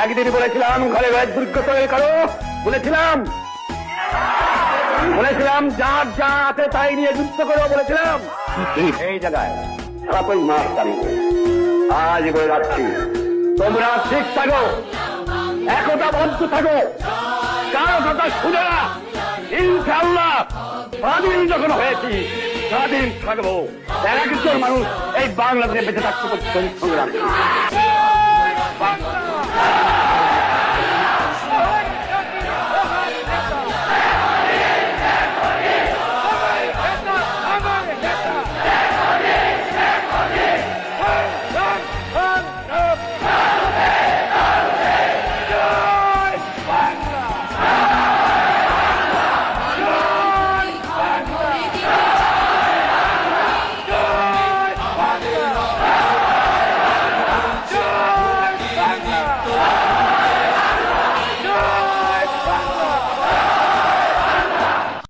একদিন বলেছিলাম ঘরে ঘরে দুর্গ তৈরি করো, বলেছিলাম যার যা আছে তাই নিয়ে যুদ্ধ করো, বলেছিলাম। এই জায়গায় খারাপই মাস দাঁড়িয়ে আজ বলে যাচ্ছি, তোমরা ঠিক থাকো, একতাবদ্ধ থাকো, কারো কথা শুনে না। ইনশাআল্লাহ স্বাধীন যখন হয়েছি স্বাধীন থাকবো, একজন মানুষ এই বাংলাদেশে বেঁচে থাকতে সংগ্রাম।